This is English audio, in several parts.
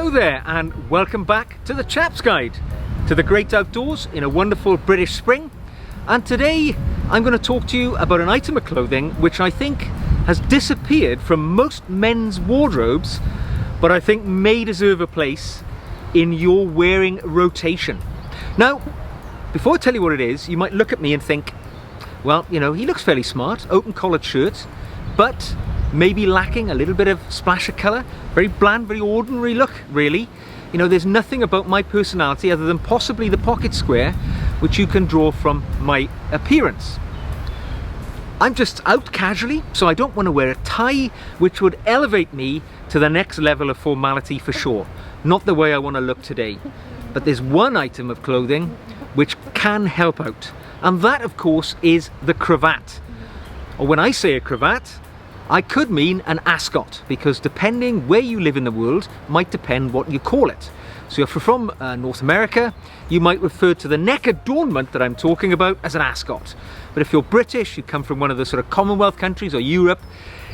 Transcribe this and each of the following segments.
Hello there and welcome back to the Chaps Guide to the great outdoors in a wonderful British spring. And today I'm going to talk to you about an item of clothing which I think has disappeared from most men's wardrobes, but I think may deserve a place in your wearing rotation. Now, before I tell you what it is, you might look at me and think, well, you know, he looks fairly smart, open collared shirt, but maybe lacking a little bit of splash of colour, very bland, very ordinary look, really. You know, there's nothing about my personality other than possibly the pocket square, which you can draw from my appearance. I'm just out casually, so I don't want to wear a tie, which would elevate me to the next level of formality for sure. Not the way I want to look today. But there's one item of clothing which can help out, and that of course is the cravat. Or when I say a cravat, I could mean an ascot, because depending where you live in the world might depend what you call it. So if you're from North America, you might refer to the neck adornment that I'm talking about as an ascot. But if you're British, you come from one of the sort of Commonwealth countries or Europe,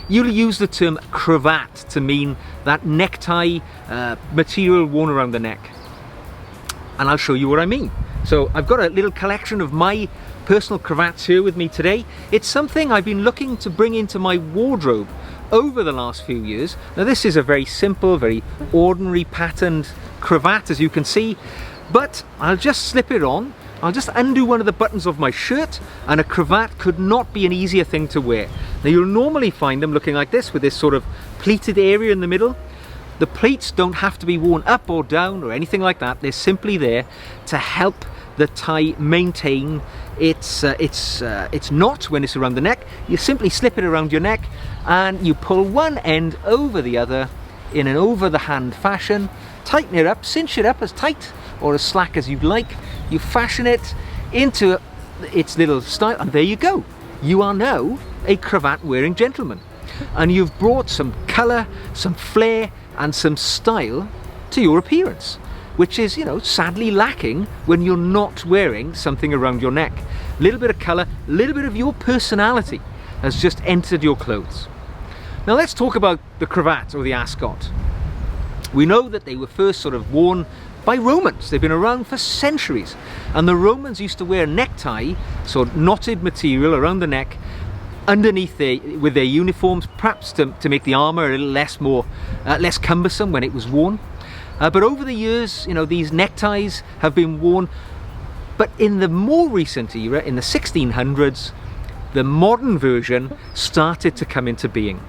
you'll use the term cravat to mean that necktie material worn around the neck. And I'll show you what I mean. So I've got a little collection of my personal cravats here with me today. It's something I've been looking to bring into my wardrobe over the last few years. Now this is a very simple, very ordinary patterned cravat, as you can see, but I'll just slip it on. I'll just undo one of the buttons of my shirt, and a cravat could not be an easier thing to wear. Now you'll normally find them looking like this, with this sort of pleated area in the middle. The pleats don't have to be worn up or down or anything like that. They're simply there to help the tie maintain its knot when it's around the neck. You simply slip it around your neck and you pull one end over the other in an over the hand fashion, tighten it up, cinch it up as tight or as slack as you'd like. You fashion it into its little style, and there you go. You are now a cravat wearing gentleman, and you've brought some colour, some flair and some style to your appearance, which is, you know, sadly lacking when you're not wearing something around your neck. A little bit of colour, a little bit of your personality has just entered your clothes. Now let's talk about the cravat or the ascot. We know that they were first sort of worn by Romans. They've been around for centuries, and the Romans used to wear a necktie, so knotted material around the neck, underneath with their uniforms, perhaps to make the armour a little less cumbersome when it was worn. But over the years, you know, these neckties have been worn. But in the more recent era, in the 1600s, the modern version started to come into being.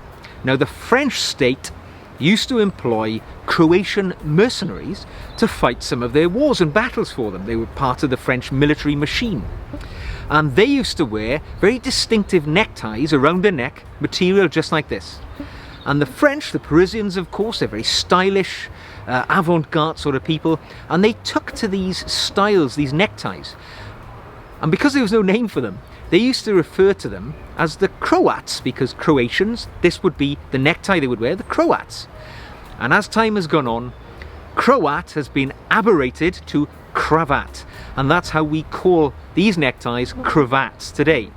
Now, the French state used to employ Croatian mercenaries to fight some of their wars and battles for them. They were part of the French military machine. And they used to wear very distinctive neckties around their neck, material just like this. And the French, the Parisians of course, they're very stylish, avant-garde sort of people, and they took to these styles, these neckties. And because there was no name for them, they used to refer to them as the cravats, because Croatians, this would be the necktie they would wear, the cravats. And as time has gone on, cravat has been aberrated to cravat, and that's how we call these neckties cravats today.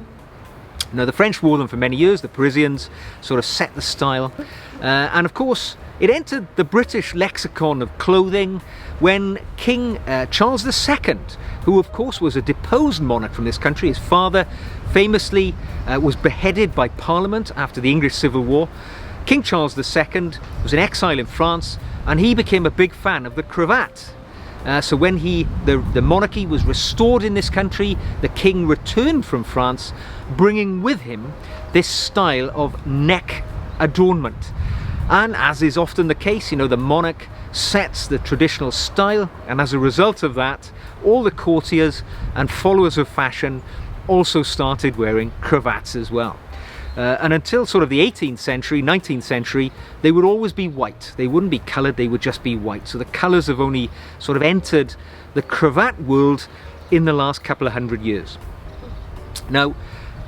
Now the French wore them for many years, the Parisians sort of set the style, and of course it entered the British lexicon of clothing when King Charles II, who of course was a deposed monarch from this country, his father famously was beheaded by Parliament after the English Civil War. King Charles II was in exile in France, and he became a big fan of the cravat. So when the monarchy was restored in this country, the king returned from France, bringing with him this style of neck adornment. And as is often the case, you know, the monarch sets the traditional style, and as a result of that, all the courtiers and followers of fashion also started wearing cravats as well. And until sort of the 18th century, 19th century, they would always be white. They wouldn't be coloured, they would just be white. So the colours have only sort of entered the cravat world in the last couple of hundred years. Now,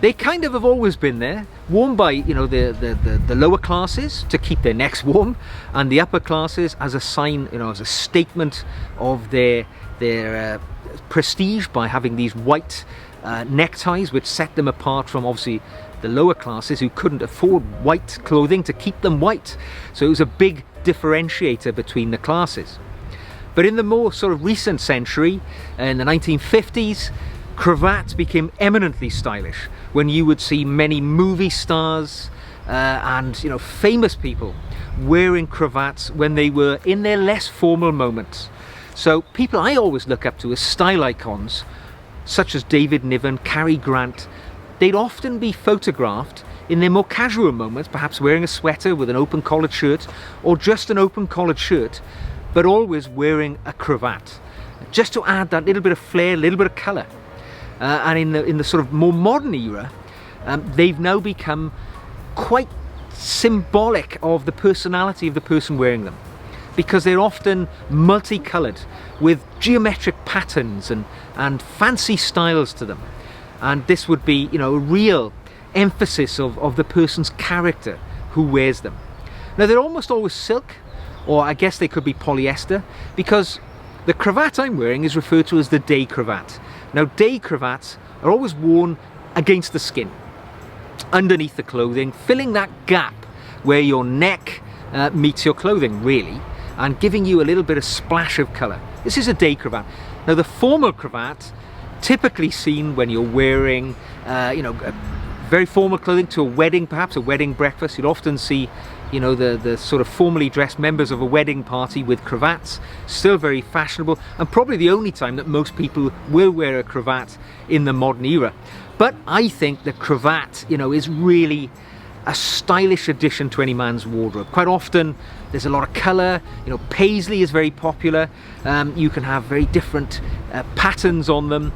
they kind of have always been there, worn by, you know, the lower classes to keep their necks warm, and the upper classes as a sign, you know, as a statement of their prestige by having these white neckties, which set them apart from obviously the lower classes who couldn't afford white clothing to keep them white. So it was a big differentiator between the classes. But in the more sort of recent century, in the 1950s, cravats became eminently stylish, when you would see many movie stars and famous people wearing cravats when they were in their less formal moments. So people I always look up to as style icons, such as David Niven, Cary Grant, they'd often be photographed in their more casual moments, perhaps wearing a sweater with an open collared shirt, or just an open collared shirt, but always wearing a cravat, just to add that little bit of flair, a little bit of colour. And in the sort of more modern era, they've now become quite symbolic of the personality of the person wearing them, because they're often multicoloured with geometric patterns and fancy styles to them. And this would be, a real emphasis of the person's character who wears them. Now, they're almost always silk, or I guess they could be polyester, because the cravat I'm wearing is referred to as the day cravat. Now, day cravats are always worn against the skin, underneath the clothing, filling that gap where your neck meets your clothing, really, and giving you a little bit of splash of colour. This is a day cravat. Now, the formal cravat, typically seen when you're wearing, very formal clothing to a wedding, perhaps a wedding breakfast. You'd often see, the sort of formally dressed members of a wedding party with cravats, still very fashionable, and probably the only time that most people will wear a cravat in the modern era. But I think the cravat, is really a stylish addition to any man's wardrobe. Quite often there's a lot of colour, paisley is very popular, you can have very different patterns on them,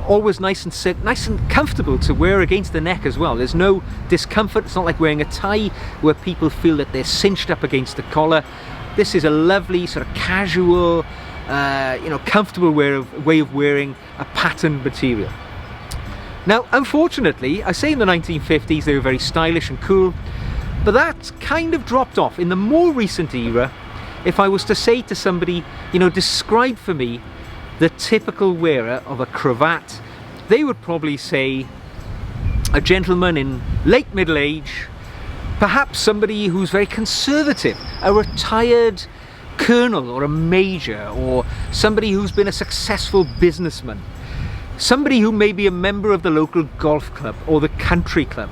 always nice and silk, nice and comfortable to wear against the neck as well. There's no discomfort. It's not like wearing a tie where people feel that they're cinched up against the collar. This is a lovely sort of casual, comfortable way of wearing a patterned material. Now, unfortunately, I say in the 1950s they were very stylish and cool, but that's kind of dropped off. In the more recent era, if I was to say to somebody, describe for me the typical wearer of a cravat, they would probably say a gentleman in late middle age, perhaps somebody who's very conservative, a retired colonel or a major, or somebody who's been a successful businessman, somebody who may be a member of the local golf club or the country club,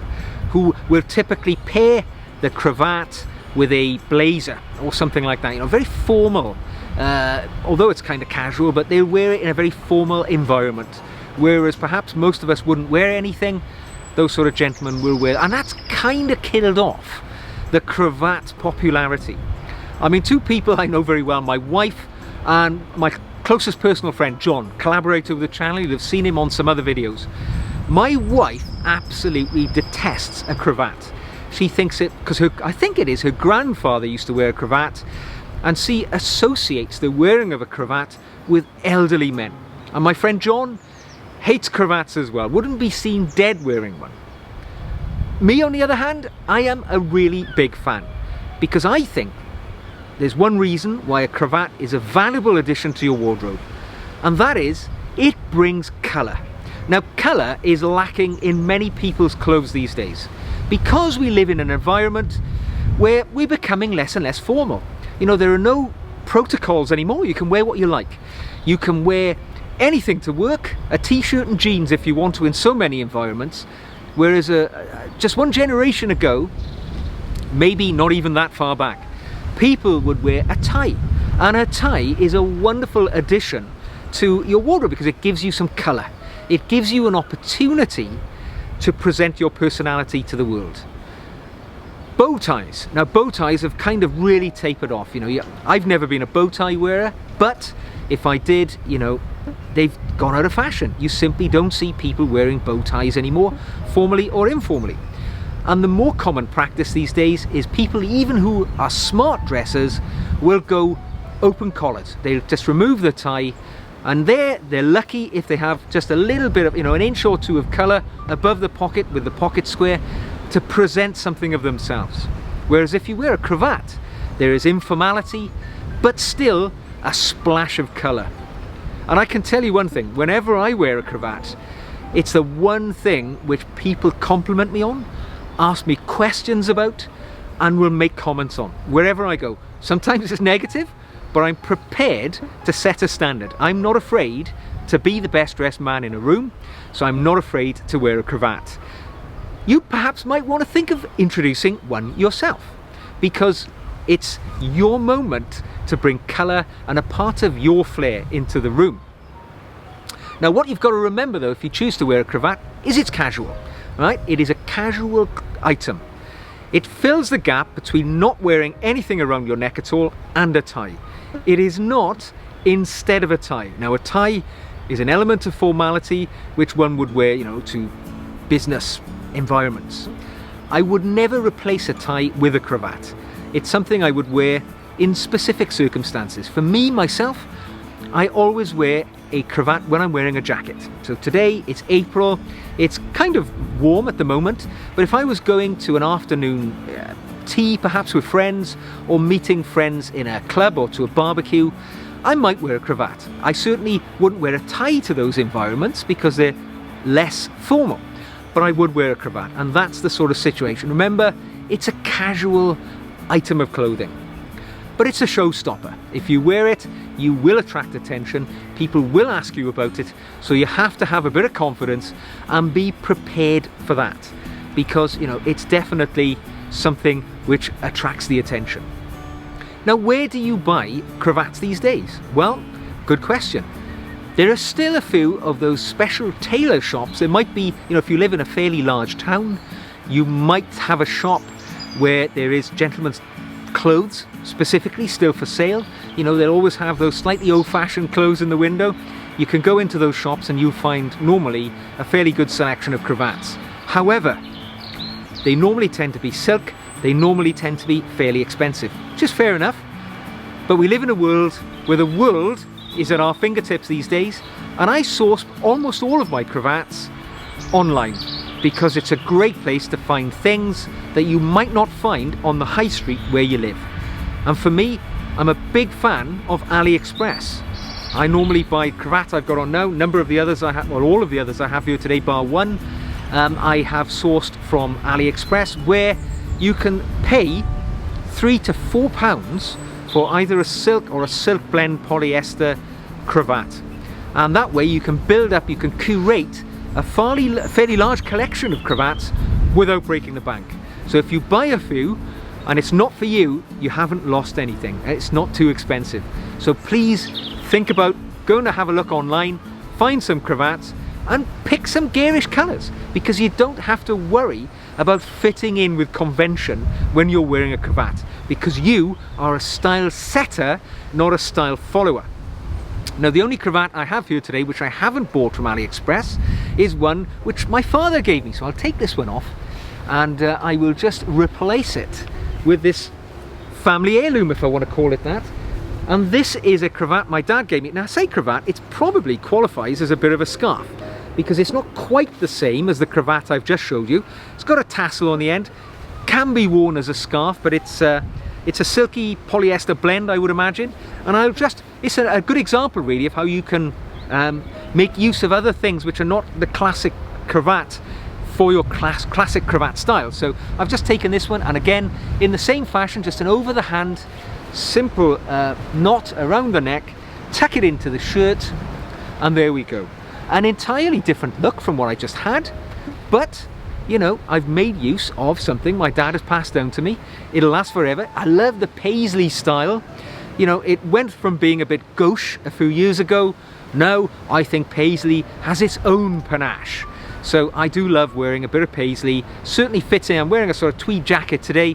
who will typically pair the cravat with a blazer or something like that, very formal. Although it's kind of casual, but they'll wear it in a very formal environment, whereas perhaps most of us wouldn't wear anything. Those sort of gentlemen will wear, and that's kind of killed off the cravat popularity. I mean, two people I know very well, my wife and my closest personal friend John, collaborator with the channel. You've seen him on some other videos. My wife absolutely detests a cravat. She thinks it, because I think it is her grandfather used to wear a cravat, and she associates the wearing of a cravat with elderly men. And my friend John hates cravats as well, wouldn't be seen dead wearing one. Me, on the other hand, I am a really big fan, because I think there's one reason why a cravat is a valuable addition to your wardrobe, and that is it brings colour. Now, colour is lacking in many people's clothes these days, because we live in an environment where we're becoming less and less formal. There are no protocols anymore. You can wear what you like. You can wear anything to work, a t-shirt and jeans if you want to in so many environments, whereas just one generation ago, maybe not even that far back, people would wear a tie, and a tie is a wonderful addition to your wardrobe because it gives you some colour. It gives you an opportunity to present your personality to the world. Bow ties. Now, bow ties have kind of really tapered off. I've never been a bow tie wearer, but if I did, they've gone out of fashion. You simply don't see people wearing bow ties anymore, formally or informally. And the more common practice these days is people, even who are smart dressers, will go open collared. They'll just remove the tie, and they're lucky if they have just a little bit of, an inch or two of colour above the pocket with the pocket square to present something of themselves. Whereas if you wear a cravat, there is informality, but still a splash of colour. And I can tell you one thing, whenever I wear a cravat, it's the one thing which people compliment me on, ask me questions about, and will make comments on wherever I go. Sometimes it's negative, but I'm prepared to set a standard. I'm not afraid to be the best dressed man in a room, so I'm not afraid to wear a cravat. You perhaps might want to think of introducing one yourself, because it's your moment to bring colour and a part of your flair into the room. Now, what you've got to remember though, if you choose to wear a cravat, is it's casual, right? It is a casual item. It fills the gap between not wearing anything around your neck at all and a tie. It is not instead of a tie. Now, a tie is an element of formality which one would wear, you know, to business environments. I would never replace a tie with a cravat. It's something I would wear in specific circumstances. For me, myself, I always wear a cravat when I'm wearing a jacket. So today, it's April, it's kind of warm at the moment, but if I was going to an afternoon tea, perhaps with friends, or meeting friends in a club or to a barbecue, I might wear a cravat. I certainly wouldn't wear a tie to those environments because they're less formal, but I would wear a cravat, and that's the sort of situation. Remember, it's a casual item of clothing, but it's a showstopper. If you wear it, you will attract attention, people will ask you about it, so you have to have a bit of confidence and be prepared for that, because, you know, it's definitely something which attracts the attention. Now, where do you buy cravats these days? Well, good question. There are still a few of those special tailor shops. It might be, you know, if you live in a fairly large town, you might have a shop where there is gentlemen's clothes specifically still for sale. You know, they'll always have those slightly old-fashioned clothes in the window. You can go into those shops and you'll find normally a fairly good selection of cravats. However, they normally tend to be silk, they normally tend to be fairly expensive, which is fair enough. But we live in a world where the world is at our fingertips these days, and I source almost all of my cravats online because it's a great place to find things that you might not find on the high street where you live. And for me, I'm a big fan of AliExpress. I normally buy cravat I've got on now, number of the others I have, or all of the others I have here today bar one, I have sourced from AliExpress, where you can pay £3 to £4 for either a silk or a silk blend polyester cravat. And that way you can build up, you can curate a fairly large collection of cravats without breaking the bank. So if you buy a few and it's not for you, you haven't lost anything. It's not too expensive. So please think about going to have a look online, find some cravats and pick some garish colours, because you don't have to worry about fitting in with convention when you're wearing a cravat, because you are a style setter, not a style follower. Now, the only cravat I have here today, which I haven't bought from AliExpress, is one which my father gave me. So I'll take this one off and I will just replace it with this family heirloom, if I want to call it that. And this is a cravat my dad gave me. Now, I say cravat, it probably qualifies as a bit of a scarf, because it's not quite the same as the cravat I've just showed you. It's got a tassel on the end, can be worn as a scarf, but it's a silky polyester blend, I would imagine. And it's a good example really of how you can make use of other things which are not the classic cravat for your classic cravat style. So I've just taken this one, and again, in the same fashion, just an over the hand, simple knot around the neck, tuck it into the shirt, and there we go. An entirely different look from what I just had, but you know, I've made use of something my dad has passed down to me. It'll last forever. I love the paisley style. You know, it went from being a bit gauche a few years ago. Now I think paisley has its own panache. So I do love wearing a bit of paisley. Certainly fits in. I'm wearing a sort of tweed jacket today.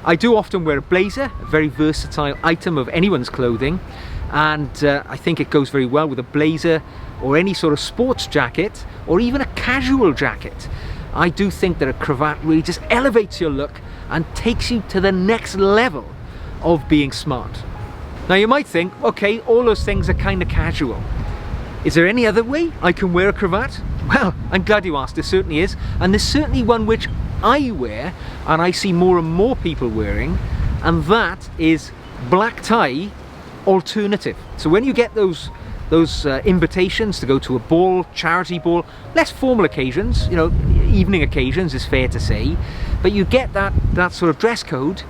I do often wear a blazer, a very versatile item of anyone's clothing, and I think it goes very well with a blazer or any sort of sports jacket, or even a casual jacket. I do think that a cravat really just elevates your look and takes you to the next level of being smart. Now you might think, okay, all those things are kind of casual. Is there any other way I can wear a cravat? Well, I'm glad you asked. There certainly is, and there's certainly one which I wear and I see more and more people wearing, and that is black tie alternative. So when you get those invitations to go to a ball, charity ball, less formal occasions, you know, evening occasions, is fair to say, but you get that sort of dress code,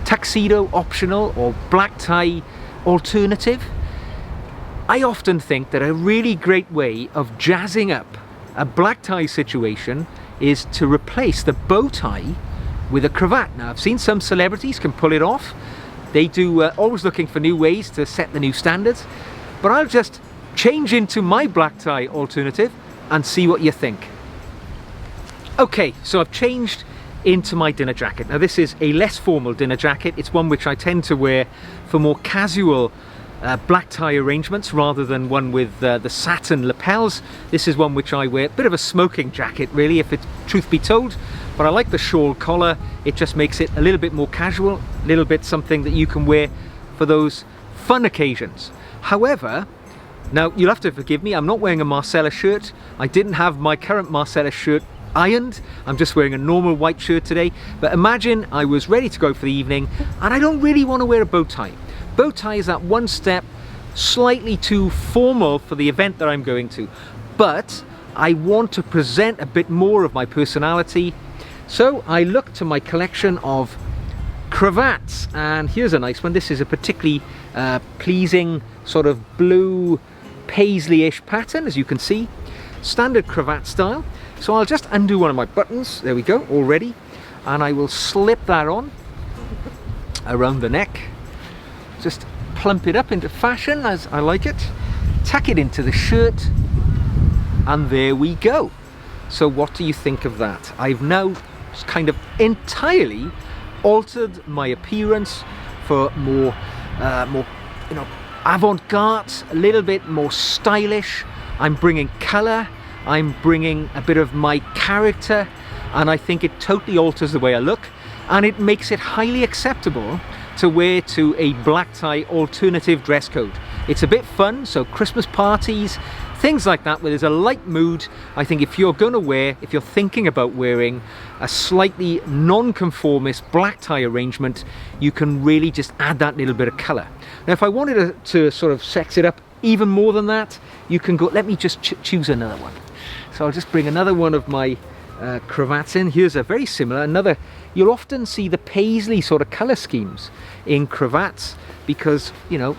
tuxedo optional or black tie alternative. I often think that a really great way of jazzing up a black tie situation is to replace the bow tie with a cravat. Now, I've seen some celebrities can pull it off. They do, always looking for new ways to set the new standards, but I'll just change into my black tie alternative and see what you think. Okay, so I've changed into my dinner jacket. Now, this is a less formal dinner jacket. It's one which I tend to wear for more casual black tie arrangements rather than one with the satin lapels. This is one which I wear, a bit of a smoking jacket really, if it's truth be told, but I like the shawl collar. It just makes it a little bit more casual, a little bit something that you can wear for those fun occasions. However, now you'll have to forgive me, I'm not wearing a Marcella shirt. I didn't have my current Marcella shirt ironed. I'm just wearing a normal white shirt today, but imagine I was ready to go for the evening and I don't really want to wear a bow tie. Bow tie is that one step slightly too formal for the event that I'm going to, but I want to present a bit more of my personality, so I looked to my collection of cravats, and here's a nice one. This is a particularly pleasing sort of blue paisley-ish pattern, as you can see, standard cravat style. So I'll just undo one of my buttons, there we go, all ready, and I will slip that on around the neck. Just plump it up into fashion as I like it, tuck it into the shirt, and there we go. So what do you think of that? I've now kind of entirely altered my appearance for more you know, avant-garde, a little bit more stylish. I'm bringing colour, I'm bringing a bit of my character, and I think it totally alters the way I look, and it makes it highly acceptable to wear to a black tie alternative dress code. It's a bit fun, so Christmas parties, things like that, where there's a light mood. I think if you're going to wear, if you're thinking about wearing a slightly non-conformist black tie arrangement, you can really just add that little bit of colour. Now, if I wanted to sort of sex it up even more than that, you can go, let me just choose another one. So I'll just bring another one of my cravats in. Here's a very similar, another. You'll often see the paisley sort of colour schemes in cravats because, you know,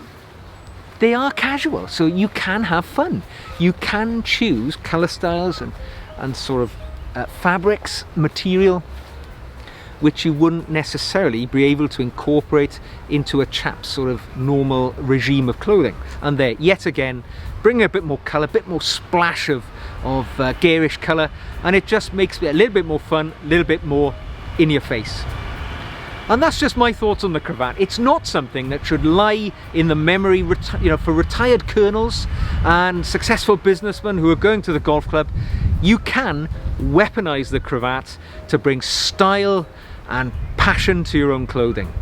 they are casual, so you can have fun. You can choose colour styles and sort of fabrics, material, which you wouldn't necessarily be able to incorporate into a chap's sort of normal regime of clothing. And there, yet again, bring a bit more colour, a bit more splash of garish colour, and it just makes it a little bit more fun, a little bit more in your face. And that's just my thoughts on the cravat. It's not something that should lie in the memory, you know, for retired colonels and successful businessmen who are going to the golf club. You can weaponize the cravat to bring style and passion to your own clothing.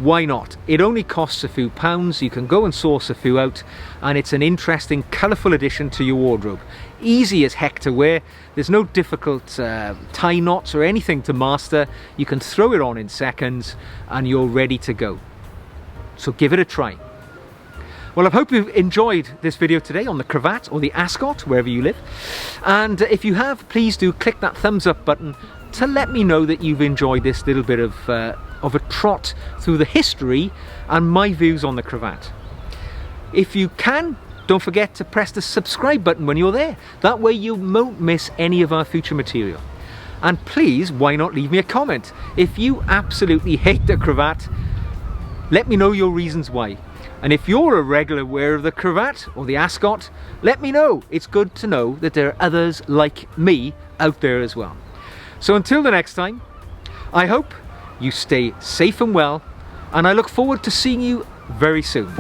Why not? It only costs a few pounds. You can go and source a few out, and it's an interesting, colourful addition to your wardrobe. Easy as heck to wear. There's no difficult tie knots or anything to master. You can throw it on in seconds and you're ready to go. So give it a try. Well, I hope you've enjoyed this video today on the cravat or the Ascot, wherever you live. And if you have, please do click that thumbs up button to let me know that you've enjoyed this little bit of a trot through the history and my views on the cravat. If you can, don't forget to press the subscribe button when you're there. That way you won't miss any of our future material. And please, why not leave me a comment? If you absolutely hate the cravat, let me know your reasons why. And if you're a regular wearer of the cravat or the Ascot, let me know. It's good to know that there are others like me out there as well. So until the next time, I hope you stay safe and well, and I look forward to seeing you very soon.